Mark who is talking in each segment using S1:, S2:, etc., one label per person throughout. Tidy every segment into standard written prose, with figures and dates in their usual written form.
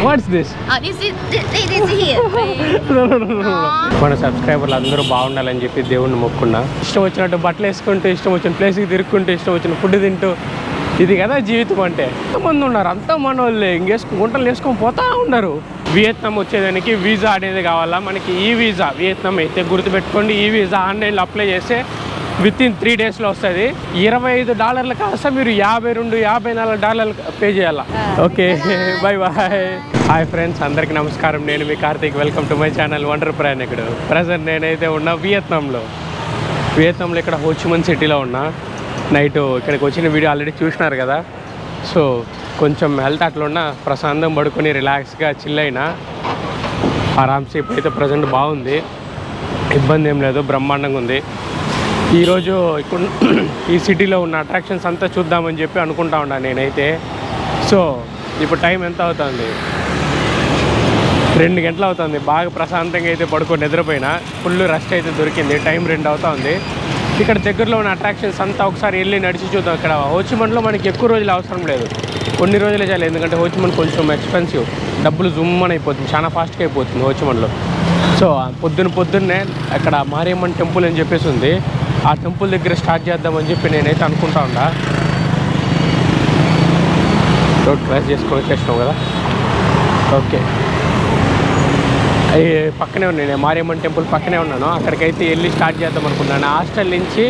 S1: What's this?
S2: This is here.
S1: మన సబ్స్క్రైబర్లు అందరూ బాగుండాలని చెప్పి దేవుణ్ణి మొక్కున్నా. ఇష్టం వచ్చినట్టు బట్టలు వేసుకుంటూ, ఇష్టం వచ్చిన ప్లేస్కి తిరుక్కుంటూ, ఇష్టం వచ్చిన ఫుడ్ తింటూ, ఇది కదా జీవితం అంటే. ఎంతమంది ఉన్నారు, అంతా మన వాళ్ళే గుంటలు వేసుకొని పోతా ఉన్నారు. వియత్నాం వచ్చేదానికి వీసా అనేది కావాలా మనకి. ఈ వీసా వియత్నాం అయితే గుర్తుపెట్టుకోండి, ఈ వీసా ఆన్లైన్లో అప్లై చేస్తే విత్ ఇన్ 3 daysలో వస్తుంది. $25 కాస్త మీరు $52-54 పే చేయాలా. Okay, bye bye. Hi friends, అందరికీ నమస్కారం. నేను మీ Karthik. Welcome to my channel wonder ప్రయాణికుడు. ప్రజెంట్ నేనైతే ఉన్నా వియత్నాంలో ఇక్కడ హోచిమిన్ సిటీలో ఉన్నా. నైట్ ఇక్కడికి వచ్చిన వీడియో ఆల్రెడీ చూసినారు కదా. సో కొంచెం హెల్త్ అట్లా ఉన్న ప్రశాంతం పడుకొని రిలాక్స్గా చిల్ అయినా. ఆరామ్సే అయితే ప్రజెంట్ బాగుంది, ఇబ్బంది ఏం లేదు, బ్రహ్మాండంగా ఉంది. ఈరోజు ఇక్కడ ఈ సిటీలో ఉన్న అట్రాక్షన్స్ అంతా చూద్దామని చెప్పి అనుకుంటా ఉన్నా నేనైతే. సో ఇప్పుడు టైం ఎంత అవుతుంది, 2 గంటలు అవుతుంది. బాగా ప్రశాంతంగా అయితే పడుకొని నిద్రపోయినా. ఫుల్ రెస్ట్ అయితే దొరికింది. టైం 2 అవుతుంది. ఇక్కడ దగ్గరలో ఉన్న అట్రాక్షన్స్ అంతా ఒకసారి వెళ్ళి నడిచి చూద్దాం. ఇక్కడ హోచిమిన్లో మనకి ఎక్కువ రోజులు అవసరం లేదు, కొన్ని రోజులే చాలు. ఎందుకంటే హోచిమిన్ కొంచెం ఎక్స్పెన్సివ్, డబ్బులు జుమ్మని అయిపోతుంది, చాలా ఫాస్ట్గా అయిపోతుంది హోచిమిన్లో. సో పొద్దున్నే అక్కడ మారియమ్మన్ టెంపుల్ అని చెప్పేసి ఉంది. ఆ టెంపుల్ దగ్గర స్టార్ట్ చేద్దామని చెప్పి నేనైతే అనుకుంటా ఉన్నా. రోడ్ క్రాస్ చేసుకొని వచ్చేసినాం కదా. ఓకే, అవి పక్కనే ఉన్నాయి. నేను మారియమ్మన్ టెంపుల్ పక్కనే ఉన్నాను. అక్కడికైతే వెళ్ళి స్టార్ట్ చేద్దాం అనుకున్నాను. హాస్టల్ నుంచి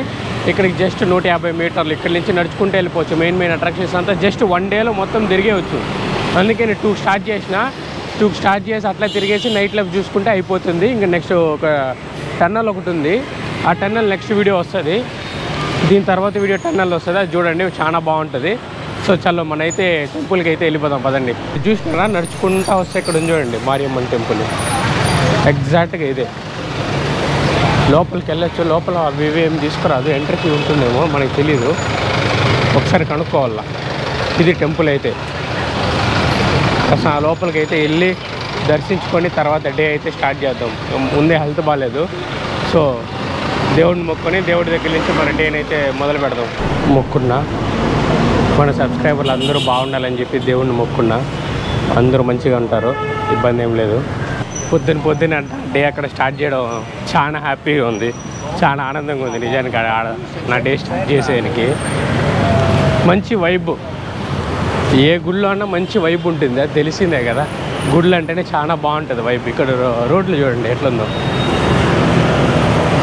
S1: ఇక్కడికి జస్ట్ 150 మీటర్లు. ఇక్కడి నుంచి నడుచుకుంటూ వెళ్ళిపోవచ్చు. మెయిన్ అట్రాక్షన్స్ అంతా జస్ట్ 1 డేలో మొత్తం తిరిగేవచ్చు. అందుకే నేను 2 స్టార్ట్ చేసి అట్లా తిరిగేసి నైట్ లైఫ్ చూసుకుంటే అయిపోతుంది. ఇంకా నెక్స్ట్ ఒక టన్నల్ ఒకటి ఉంది. ఆ టన్నల్ నెక్స్ట్ వీడియో వస్తుంది. దీని తర్వాత వీడియో టన్నల్ వస్తుంది, అది చూడండి, చాలా బాగుంటుంది. సో చలో మనైతే టెంపుల్కి అయితే వెళ్ళిపోదాం పదండి. చూసినారా, నడుచుకుంటూ వస్తే ఇక్కడ ఉంది చూడండి మారియమ్మన్ టెంపుల్. ఎగ్జాక్ట్గా ఇదే. లోపలికి వెళ్ళొచ్చు. లోపల అవి ఏం తీసుకురాదు, ఎంట్రీకి ఉంటుందేమో మనకి తెలీదు, ఒకసారి కనుక్కోవాలా. ఇది టెంపుల్ అయితే. అసలు ఆ లోపలికి అయితే వెళ్ళి దర్శించుకొని తర్వాత డే అయితే స్టార్ట్ చేద్దాం. ముందే హెల్త్ బాగాలేదు. సో దేవుడిని మొక్కుని దేవుడి దగ్గర నుంచి మన డేని అయితే మొదలు పెడదాం. మొక్కున్నా మన సబ్స్క్రైబర్లు అందరూ బాగుండాలని చెప్పి దేవుడిని మొక్కున్నా. అందరూ మంచిగా ఉంటారు, ఇబ్బంది ఏం లేదు. పొద్దున్న అంట డే అక్కడ స్టార్ట్ చేయడం చాలా హ్యాపీగా ఉంది, చాలా ఆనందంగా ఉంది నిజానికి. నా డే స్టార్ట్ చేసేదానికి మంచి వైబ్. ఏ గుళ్ళో అన్నా మంచి వైబ్ ఉంటుంది, అది తెలిసిందే కదా. గుళ్ళు అంటేనే చాలా బాగుంటుంది వైబ్. ఇక్కడ రోడ్లు చూడండి ఎట్లుందో.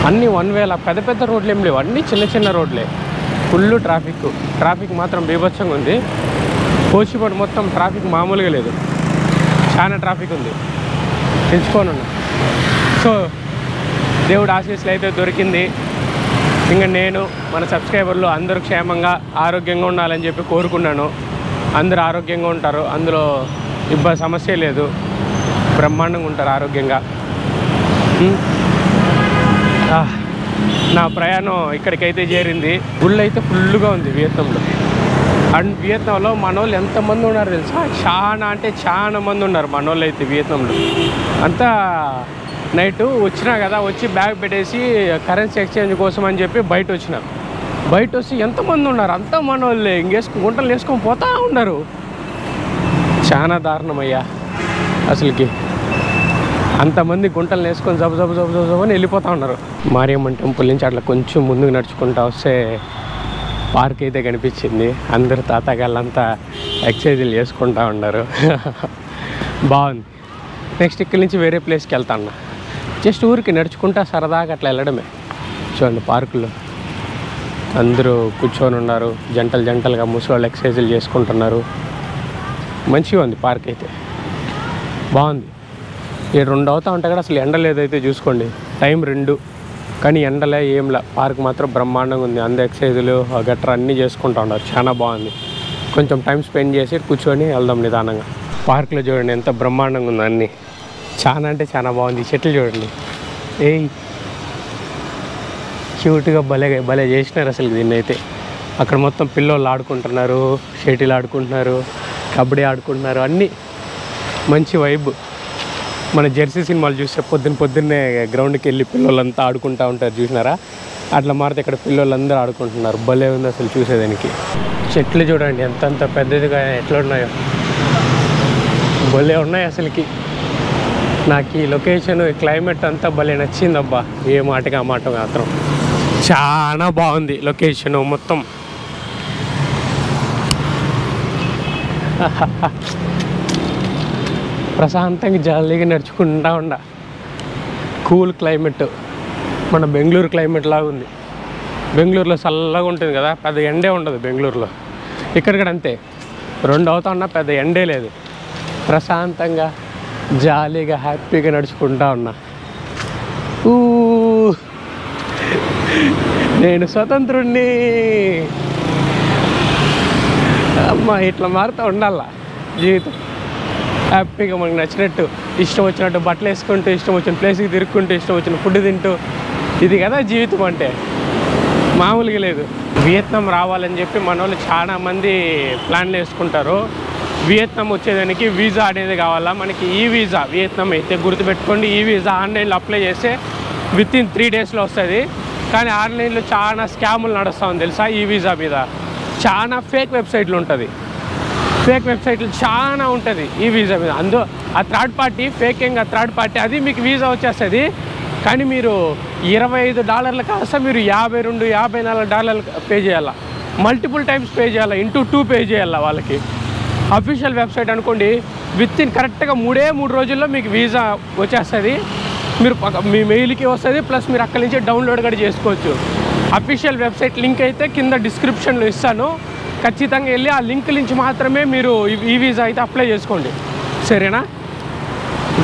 S1: అన్నీ 1 way, పెద్ద రోడ్లు ఏం లేవు, అన్నీ చిన్న రోడ్లే. ఫుల్ ట్రాఫిక్ మాత్రం బీభత్సంగా ఉంది. హోచిమిన్ మొత్తం ట్రాఫిక్ మామూలుగా లేదు, చాలా ట్రాఫిక్ ఉంది. తెలుసుకోనున్నా. సో దేవుడు ఆశీస్సులు అయితే దొరికింది. ఇంకా నేను మన సబ్స్క్రైబర్లు అందరూ క్షేమంగా ఆరోగ్యంగా ఉండాలని చెప్పి కోరుకున్నాను. అందరూ ఆరోగ్యంగా ఉంటారు, అందులో సమస్య లేదు, బ్రహ్మాండంగా ఉంటారు ఆరోగ్యంగా. నా ప్రయాణం ఇక్కడికైతే చేరింది. గుళ్ళు అయితే ఫుల్గా ఉంది వియత్నాంలో. అండ్ వియత్నాంలో మన వాళ్ళు ఎంతమంది ఉన్నారు తెలుసా, చాలా మంది ఉన్నారు మన వాళ్ళు అయితే వియత్నాంలో. అంతా నైట్ వచ్చినా కదా, వచ్చి బ్యాగ్ పెట్టేసి కరెన్సీ ఎక్స్చేంజ్ కోసం అని చెప్పి బయట వచ్చి ఎంతమంది ఉన్నారు, అంతా మన వాళ్ళే. గుంటలు వేసుకొని పోతా ఉన్నారు. చాలా దారుణమయ్యా అసలుకి. అంతమంది గుంటలు వేసుకొని జబ అని వెళ్ళిపోతూ ఉన్నారు. మారియమ్మన్ టెంపుల్ నుంచి అట్లా కొంచెం ముందుకు నడుచుకుంటూ వస్తే పార్క్ అయితే కనిపించింది. అందరు తాతగాళ్ళంతా ఎక్సర్సైజులు చేసుకుంటూ ఉన్నారు. బాగుంది. నెక్స్ట్ ఇక్కడి నుంచి వేరే ప్లేస్కి వెళ్తాను. జస్ట్ ఊరికి నడుచుకుంటా సరదాగా అట్లా వెళ్ళడమే. చూడండి పార్కులో అందరూ కూర్చొని ఉన్నారు, జంటలుగా ముసలోళ్ళు ఎక్సర్సైజులు చేసుకుంటున్నారు. మంచిగా ఉంది పార్క్ అయితే, బాగుంది. 2 అవుతా ఉంటాయి కదా, అసలు ఎండ లేదైతే చూసుకోండి. టైం 2 కానీ ఎండలే ఏంలా. పార్క్ మాత్రం బ్రహ్మాండంగా ఉంది. అందరు ఎక్సర్సైజులు గట్రా అన్నీ చేసుకుంటూ ఉన్నారు. చాలా బాగుంది. కొంచెం టైం స్పెండ్ చేసి కూర్చొని వెళ్దాం నిదానంగా. పార్క్లో చూడండి ఎంత బ్రహ్మాండంగా ఉంది, అన్నీ చాలా బాగుంది. చెట్లు చూడండి, క్యూట్గా భలే చేసినారు అసలు దీన్ని అయితే. అక్కడ మొత్తం పిల్లోళ్ళు ఆడుకుంటున్నారు, షటిల్ ఆడుకుంటున్నారు, కబడ్డీ ఆడుకుంటున్నారు, అన్నీ మంచి వైబ్. మన జెర్సీ సినిమాలు చూస్తే పొద్దున్నే గ్రౌండ్కి వెళ్ళి పిల్లలంతా ఆడుకుంటూ ఉంటారు, చూసినారా? అట్లా మారితే ఇక్కడ పిల్లలందరూ ఆడుకుంటున్నారు. భలే ఉంది అసలు చూసేదానికి. చెట్లు చూడండి ఎంతంత పెద్దదిగా ఎట్లా ఉన్నాయో, భలే ఉన్నాయి అసలుకి. నాకు ఈ లొకేషన్, ఈ క్లైమేట్ అంతా భలే నచ్చిందబ్బా. ఏ మాటగా మాట మాత్రం చాలా బాగుంది లొకేషను మొత్తం. ప్రశాంతంగా జాలీగా నడుచుకుంటా ఉండ. కూల్ క్లైమేట్, మన బెంగళూరు క్లైమేట్ లాగా ఉంది. బెంగళూరులో చల్లగా ఉంటుంది కదా, పెద్ద ఎండే ఉండదు బెంగళూరులో. ఇక్కడ కూడా అంతే, 2 అవుతా ఉన్నా పెద్ద ఎండే లేదు. ప్రశాంతంగా జాలీగా హ్యాపీగా నడుచుకుంటా ఉన్నా. నేను స్వతంత్రుణ్ణి. అమ్మ ఇట్లా మారుతూ ఉండాల జీవితం. హ్యాపీగా మనకు నచ్చినట్టు, ఇష్టం వచ్చినట్టు బట్టలు వేసుకుంటూ, ఇష్టం వచ్చిన ప్లేస్కి తిరుక్కుంటూ, ఇష్టం వచ్చిన ఫుడ్ తింటూ, ఇది కదా జీవితం అంటే. మామూలుగా లేదు. వియత్నాం రావాలని చెప్పి మన వాళ్ళు చాలామంది ప్లాన్లు వేసుకుంటారు. వియత్నాం వచ్చేదానికి వీసా అనేది కావాలా మనకి. ఈ వీసా వియత్నాం అయితే గుర్తుపెట్టుకోండి, ఈ వీసా ఆన్లైన్లో అప్లై చేస్తే వితిన్ 3 డేస్లో వస్తుంది. కానీ ఆన్లైన్లో చాలా స్కాములు నడుస్తూ ఉంది తెలుసా. ఈ వీసా మీద చాలా ఫేక్ వెబ్సైట్లు ఉంటుంది. ఫేక్ వెబ్సైట్లు చాలా ఉంటుంది ఈ వీసా మీద. ఆ third party faking, third party అది మీకు వీసా వచ్చేస్తుంది. కానీ మీరు $25 కాస్త మీరు $52, $54 పే చేయాలా. మల్టిపుల్ టైమ్స్ పే చేయాలా, ఇంటూ 2 పే చేయాలా వాళ్ళకి. అఫీషియల్ వెబ్సైట్ అనుకోండి, వితిన్ కరెక్ట్గా 3 రోజుల్లో మీకు వీసా వచ్చేస్తుంది. మీరు మీ మెయిల్కి వస్తుంది, ప్లస్ మీరు అక్కడి నుంచి డౌన్లోడ్ కూడా చేసుకోవచ్చు. అఫీషియల్ వెబ్సైట్ లింక్ అయితే కింద డిస్క్రిప్షన్లో ఇస్తాను. ఖచ్చితంగా వెళ్ళి ఆ లింక్ నుంచి మాత్రమే మీరు ఈ వీసా అయితే అప్లై చేసుకోండి, సరేనా.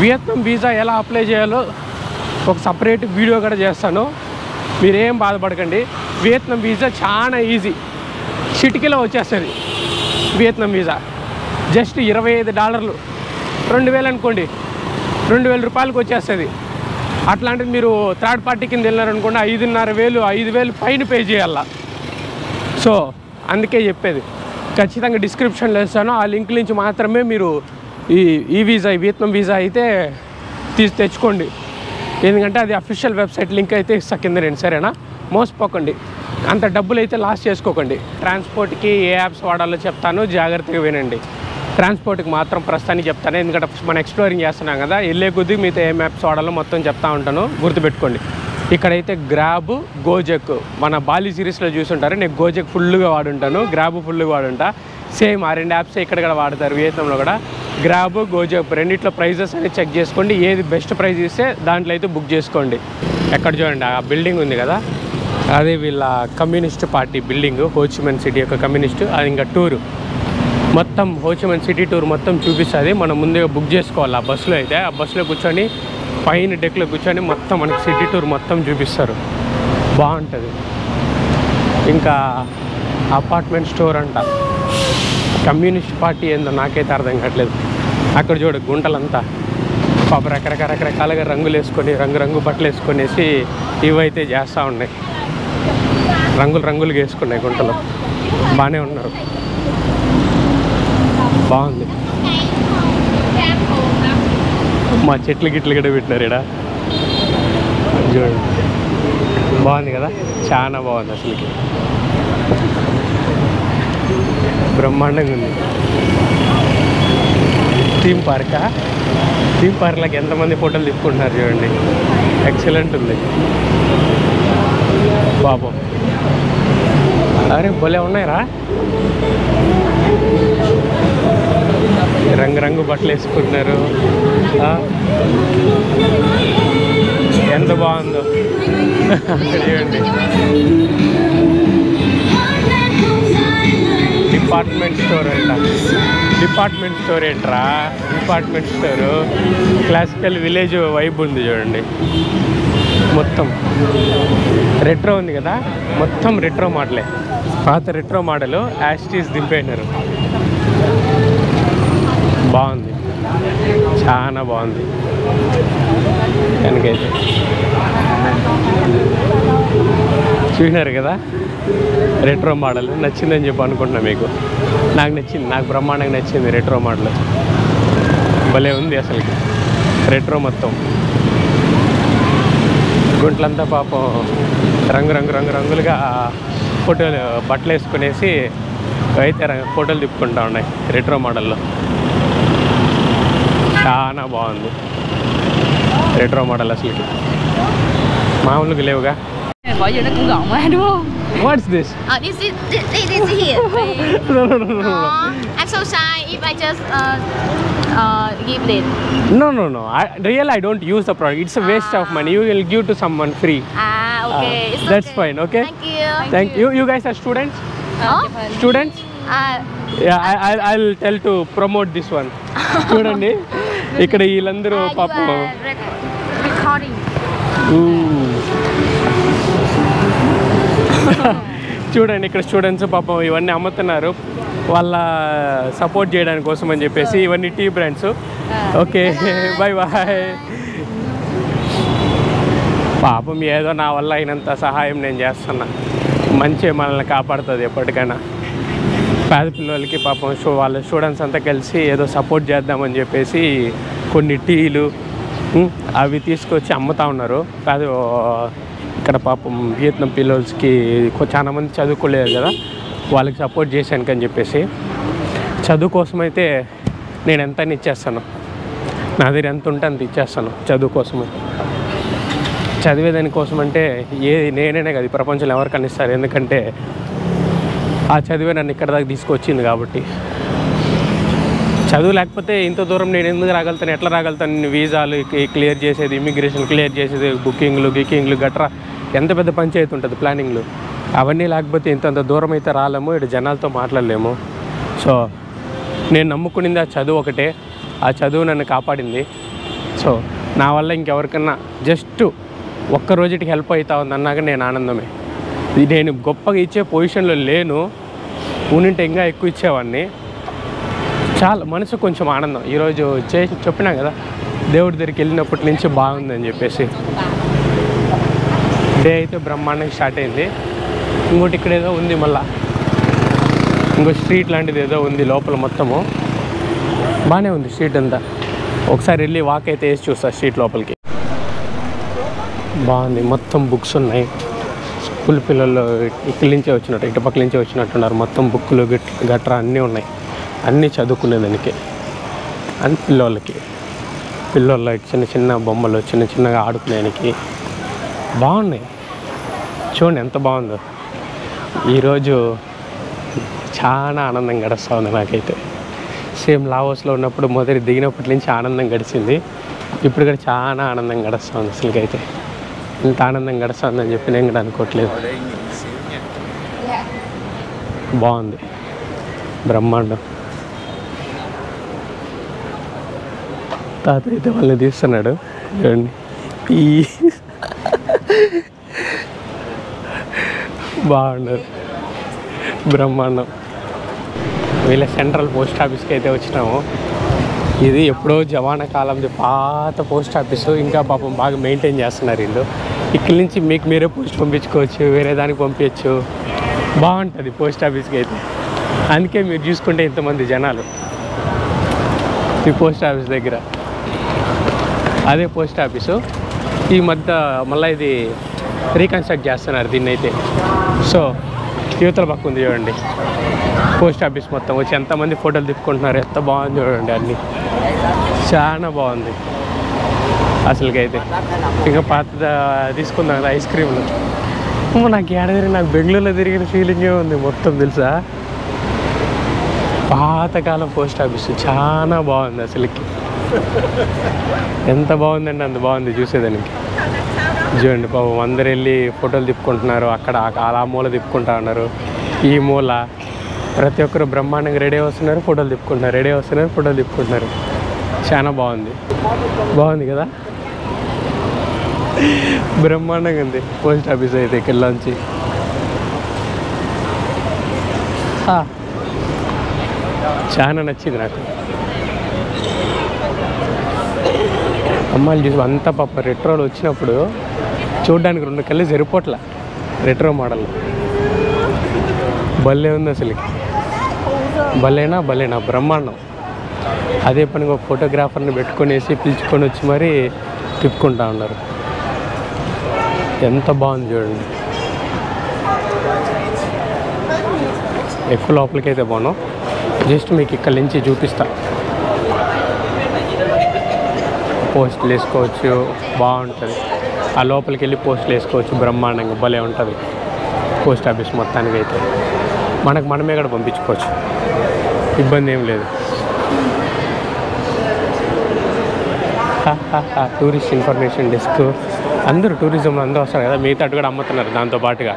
S1: వియత్నాం వీసా ఎలా అప్లై చేయాలో ఒక సపరేట్ వీడియో కూడా చేస్తాను, మీరేం బాధపడకండి. వియత్నాం వీసా చాలా ఈజీ, చిటికీలో వచ్చేస్తుంది. వియత్నాం వీసా జస్ట్ $25, 2000 అనుకోండి, 2000 రూపాయలకు వచ్చేస్తుంది. అట్లాంటిది మీరు థర్డ్ పార్టీ కింద వెళ్ళారనుకోండి, 5,500, 5,000 పైన పే చేయాల. సో అందుకే చెప్పేది, ఖచ్చితంగా డిస్క్రిప్షన్లో ఇస్తాను. ఆ లింక్ నుంచి మాత్రమే మీరు ఈ వీసా, వియత్నాం వీసా అయితే తెచ్చుకోండి. ఎందుకంటే అది అఫీషియల్ వెబ్సైట్ లింక్ అయితే ఇస్తా కింద రండి, సరేనా. మోసపోకండి, అంత డబ్బులు అయితే లాస్ చేసుకోకండి. ట్రాన్స్పోర్ట్కి ఏ యాప్స్ వాడాలో చెప్తాను, జాగ్రత్తగా వినండి. ట్రాన్స్పోర్ట్కి మాత్రం ప్రస్తుతానికి చెప్తాను, ఎందుకంటే మనం ఎక్స్ప్లోరింగ్ చేస్తున్నాం కదా. వెళ్ళే కొద్దీ మీతో ఏ మ్యాప్స్ వాడాలో మొత్తం చెప్తా ఉంటాను, గుర్తుపెట్టుకోండి. ఇక్కడైతే గ్రాబ్, గోజెక్, మన బాలి సిరీస్లో చూసుంటారు. నేను గోజెక్ ఫుల్గా వాడుంటాను, గ్రాబ్ ఫుల్గా వాడుంటా. సేమ్ ఆ 2 యాప్స్ ఇక్కడ కూడా వాడతారు వియత్నాంలో కూడా. గ్రాబ్, గోజెక్ రెండిట్లో ప్రైజెస్ అనేది చెక్ చేసుకోండి. ఏది బెస్ట్ ప్రైస్ ఇస్తే దాంట్లో అయితే బుక్ చేసుకోండి. ఎక్కడ చూడండి ఆ బిల్డింగ్ ఉంది కదా, అదే వీళ్ళ communist party building, Ho Chi Minh city యొక్క కమ్యూనిస్ట్. అది ఇంకా టూరు మొత్తం హోచిమిన్ సిటీ టూర్ మొత్తం చూపిస్తుంది. మనం ముందుగా బుక్ చేసుకోవాలి ఆ బస్సులో అయితే. ఆ బస్సులో కూర్చొని పైన డెక్లో కూర్చొని మొత్తం మనకి సిటీ టూర్ మొత్తం చూపిస్తారు, బాగుంటుంది. ఇంకా అపార్ట్మెంట్ స్టోర్ అంట, కమ్యూనిస్ట్ పార్టీ ఏందో నాకైతే అర్థం కావట్లేదు. అక్కడ చూడు గుంటలంతా పాప రకరకాలుగా రంగులు వేసుకొని, రంగు బట్టలు వేసుకొనేసి ఇవైతే చేస్తూ ఉన్నాయి. రంగులుగా వేసుకున్నాయి గుంటలు, బాగానే ఉన్నారు, బాగుంది. మా చెట్లు గిట్లు కూడా పెట్టినారు ఇక్కడ చూడండి, బాగుంది కదా, చాలా బాగుంది అసలుకి, బ్రహ్మాండంగా ఉంది. థీమ్ పార్క్లోకి ఎంతమంది ఫోటోలు తీసుకుంటున్నారు చూడండి, ఎక్సలెంట్ ఉంది పాపం. అరే భలే ఉన్నాయిరా, రంగు బట్టలు వేసుకుంటున్నారు, ఎంత బాగుందో చూడండి. డిపార్ట్మెంట్ స్టోర్ ఏంట్రా, department store. Classical village vibe ఉంది చూడండి, మొత్తం రెట్రో ఉంది కదా, మొత్తం రెట్రో మోడలే, పాత రెట్రో మోడలు యాస్టీస్ దింపేసినారు. బాగుంది, చాలా బాగుంది. కనుకైతే చూసినారు కదా, రెట్రో మోడల్ నచ్చిందని చెప్పి అనుకుంటున్నా మీకు. నాకు నచ్చింది, నాకు బ్రహ్మాండంగా నచ్చింది రెట్రో మోడల్, భలే ఉంది అసలుకి. రెట్రో మొత్తం గుంట్లంతా పాపం రంగులుగా ఫోటోలు బట్టలు వేసుకునేసి అయితే ఫోటోలు తిప్పుకుంటా ఉన్నాయి రెట్రో మోడల్లో. చాలా బాగుంది రెట్రో మోడల్ అసలుకి మామూలుగా లేవుగా.
S2: Có gì nó cũng gọn quá đúng không?
S1: What's this?
S2: This is here.
S1: No.
S2: I'm so shy if I just give it.
S1: No. I don't use the product. It's a waste of money. You will give to someone free.
S2: Okay. It's
S1: That's
S2: okay.
S1: fine. Okay.
S2: Thank you.
S1: You guys are students?
S2: Huh?
S1: Students? Yeah, I'll tell to promote this one. చూడండి ఇక్కడ వీళ్ళందరూ పాపం
S2: Recording.
S1: చూడండి ఇక్కడ students పాపం ఇవన్నీ అమ్ముతున్నారు వాళ్ళ సపోర్ట్ చేయడానికి కోసం అని చెప్పేసి ఇవన్నీ టీ బ్రాండ్స్. Okay bye. పాపం ఏదో నా వల్ల అయినంత సహాయం నేను చేస్తున్నా. మంచి మనల్ని కాపాడుతుంది ఎప్పటికైనా. పేద పిల్లలకి పాపం వాళ్ళ స్టూడెంట్స్ అంతా కలిసి ఏదో సపోర్ట్ చేద్దామని చెప్పేసి కొన్ని టీలు అవి తీసుకొచ్చి అమ్ముతూ ఉన్నారు. కాదు ఇక్కడ పాపం వియత్నాం పిల్లలకి చాలా మంది చదువుకోలేదు కదా, వాళ్ళకి సపోర్ట్ చేశాను అని చెప్పేసి చదువు కోసం అయితే నేను ఎంత ఇచ్చేస్తాను, నా దగ్గర ఎంత ఉంటే అంత ఇచ్చేస్తాను చదువు కోసమే. చదివేదానికోసం అంటే నేనే కదా ప్రపంచంలో ఎవరికన్నా ఇస్తారు, ఎందుకంటే ఆ చదివే నన్ను ఇక్కడ దాకా తీసుకొచ్చింది కాబట్టి. చదువు లేకపోతే ఇంత దూరం నేను ఎందుకు రాగలుగుతాను, ఎట్లా రాగలుగుతాను? నేను వీసాలు క్లియర్ చేసేది, ఇమిగ్రేషన్ క్లియర్ చేసేది, బుకింగ్లు గట్రా ఎంత పెద్ద పంచాయతీ ఉంటుంది ప్లానింగ్లు. అవన్నీ లేకపోతే ఇంతంత దూరం అయితే రాలేము, ఇక్కడ జనాలతో మాట్లాడలేము. సో నేను నమ్ముకునింది ఆ చదువు ఒకటే, ఆ చదువు నన్ను కాపాడింది. సో నా వల్ల ఇంకెవరికన్నా జస్ట్ ఒక్క రోజుకి హెల్ప్ అవుతా ఉంది అన్నాక నేను ఆనందమే. నేను గొప్పగా ఇచ్చే పొజిషన్లో లేను, ఉంటే ఇంకా ఎక్కువ ఇచ్చేవాడిని. చాలా మనసు కొంచెం ఆనందం. ఈరోజు చెప్పినా కదా దేవుడి దగ్గరికి వెళ్ళినప్పటి నుంచి బాగుందని చెప్పేసి. డే అయితే బ్రహ్మాండంగా స్టార్ట్ అయింది. ఇంకోటి ఇక్కడ ఏదో ఉంది, మళ్ళా ఇంకో స్ట్రీట్ లాంటిది ఏదో ఉంది లోపల. మొత్తము బాగానే ఉంది స్ట్రీట్ అంతా. ఒకసారి వెళ్ళి వాక్ అయితే వేసి చూస్తా స్ట్రీట్ లోపలికి. బాగుంది, మొత్తం బుక్స్ ఉన్నాయి. స్కూల్ పిల్లలు ఇక్కడి నుంచే వచ్చినట్టు, ఇటుపక్కల నుంచే వచ్చినట్టున్నారు. మొత్తం బుక్కులు గట్రా అన్నీ ఉన్నాయి, అన్నీ చదువుకునేదానికి. అండ్ పిల్లలకి చిన్న చిన్న బొమ్మలు చిన్నగా ఆడుకునేదానికి బాగున్నాయి. చూడండి ఎంత బాగుందో. ఈరోజు చాలా ఆనందం గడుస్తుంది నాకైతే. సేమ్ లావోస్లో ఉన్నప్పుడు మొదటి దిగినప్పటి నుంచి ఆనందం గడిచింది, ఇప్పుడు కూడా చాలా ఆనందం గడుస్తుంది. అసలుకైతే ఇంత ఆనందం గడుస్తుందని చెప్పి నేను కూడా అనుకోవట్లేదు. బాగుంది, బ్రహ్మాండం. తాత అయితే వాళ్ళని తీస్తున్నాడు చూడండి. బాగుండదు, బ్రహ్మాండం. వీళ్ళ సెంట్రల్ పోస్ట్ ఆఫీస్కి అయితే వచ్చినాము. ఇది ఎప్పుడో జవానా కాలంది పాత పోస్ట్ ఆఫీసు, ఇంకా పాపం బాగా మెయింటైన్ చేస్తున్నారు వీళ్ళు. ఇక్కడి నుంచి మీకు మీరే పోస్ట్ పంపించుకోవచ్చు, వేరే దానికి పంపించచ్చు. బాగుంటుంది పోస్ట్ ఆఫీస్కి అయితే. అందుకే మీరు చూసుకుంటే ఇంతమంది జనాలు ఈ పోస్ట్ ఆఫీస్ దగ్గర. అదే పోస్ట్ ఆఫీసు. ఈ మధ్య మళ్ళీ ఇది రీకన్స్ట్రక్ట్ చేస్తున్నారు దీన్ని అయితే. సో యువతల పక్క ఉంది చూడండి పోస్ట్ ఆఫీస్ మొత్తం. వచ్చి ఎంతమంది ఫోటోలు తిప్పుకుంటున్నారు, ఎంత బాగుంది చూడండి. అన్నీ చాలా బాగుంది అసలుకైతే. ఇంకా పాత తీసుకుందాం కదా ఐస్ క్రీమ్లు. నాకు ఏడాది నాకు బెంగళూరులో తిరిగిన ఫీలింగే ఉంది మొత్తం, తెలుసా. పాతకాలం పోస్ట్ ఆఫీసు చాలా బాగుంది అసలుకి. ఎంత బాగుందండి, అంత బాగుంది చూసేదానికి. చూడండి పాపం అందరు వెళ్ళి ఫోటోలు తిప్పుకుంటున్నారు. అక్కడ అలా మూల తిప్పుకుంటా ఉన్నారు, ఈ మూల. ప్రతి ఒక్కరు బ్రహ్మాండంగా రెడీ వస్తున్నారు, ఫోటోలు తిప్పుకుంటున్నారు. చాలా బాగుంది కదా, బ్రహ్మాండంగా ఉంది పోస్ట్ ఆఫీస్ అయితే. ఇక్కడిలోంచి చాలా నచ్చింది నాకు. అమ్మాయిలు చూసి అంతా పాప రెట్రోలు వచ్చినప్పుడు చూడడానికి 2 కళ్ళు సరిపోట్ల. రెట్రో మోడల్ భలే ఉంది అసలు. భలేనా బ్రహ్మాండం. అదే పనిగా ఒక ఫోటోగ్రాఫర్ని పెట్టుకొనేసి పిలుచుకొని వచ్చి మరీ తిప్పుకుంటా ఉన్నారు. ఎంత బాగుంది చూడండి. ఎక్కువ లోపలికైతే బాను, జస్ట్ మీకు ఇక్కడ నుంచి చూపిస్తా. పోస్టులు వేసుకోవచ్చు, బాగుంటుంది. ఆ లోపలికి వెళ్ళి పోస్టులు వేసుకోవచ్చు, బ్రహ్మాండంగా భలే ఉంటుంది పోస్ట్ ఆఫీస్. మొత్తానికి అయితే మనమే కూడా పంపించుకోవచ్చు, ఇబ్బంది ఏం లేదు. టూరిస్ట్ ఇన్ఫర్మేషన్ డెస్క్, అందరూ టూరిజంలో అందరూ వస్తారు కదా, మిగతా అటు కూడా అమ్ముతున్నారు. దాంతోపాటుగా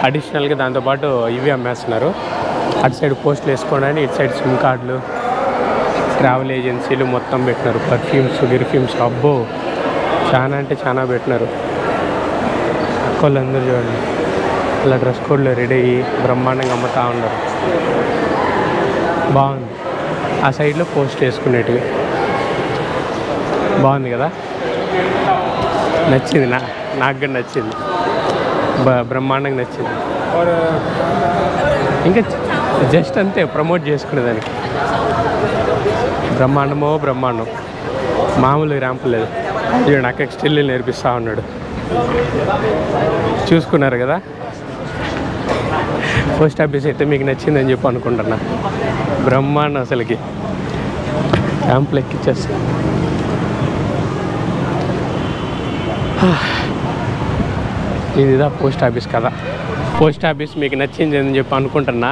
S1: అడిషనల్గా దాంతోపాటు ఇవి అమ్మేస్తున్నారు. అటు సైడ్ పోస్టులు వేసుకోవడానికి, ఇటు సైడ్ సిమ్ కార్డులు, ట్రావెల్ ఏజెన్సీలు మొత్తం పెట్టినారు. పర్ఫ్యూమ్స్, గిర్ఫ్యూమ్స్, అబ్బో చాలా అంటే చాలా పెట్టినారు. వాళ్ళందరూ చూడండి అలా డ్రెస్ కోడ్లో రెడీ అయ్యి బ్రహ్మాండంగా అమ్ముతూ ఉన్నారు. బాగుంది. ఆ సైడ్లో పోస్ట్ వేసుకునేటివి బాగుంది కదా, నచ్చింది. నాకు కూడా నచ్చింది, బ్రహ్మాండంగా నచ్చింది. ఇంకా జస్ట్ అంతే ప్రమోట్ చేసుకునేదానికి. బ్రహ్మాండం మామూలు ర్యాంపు లేదు. చూడండి అక్కడ స్టిల్ నేర్పిస్తూ ఉన్నాడు. చూసుకున్నారు కదా. పోస్ట్ ఆఫీస్ అయితే మీకు నచ్చిందని చెప్పి అనుకుంటున్నా. బ్రహ్మాండం అసలుకి. ర్యాంపులు ఎక్కిచ్చేస్తా. ఇదిదా పోస్ట్ ఆఫీస్ కదా. పోస్ట్ ఆఫీస్ మీకు నచ్చింది అని చెప్పి అనుకుంటున్నా.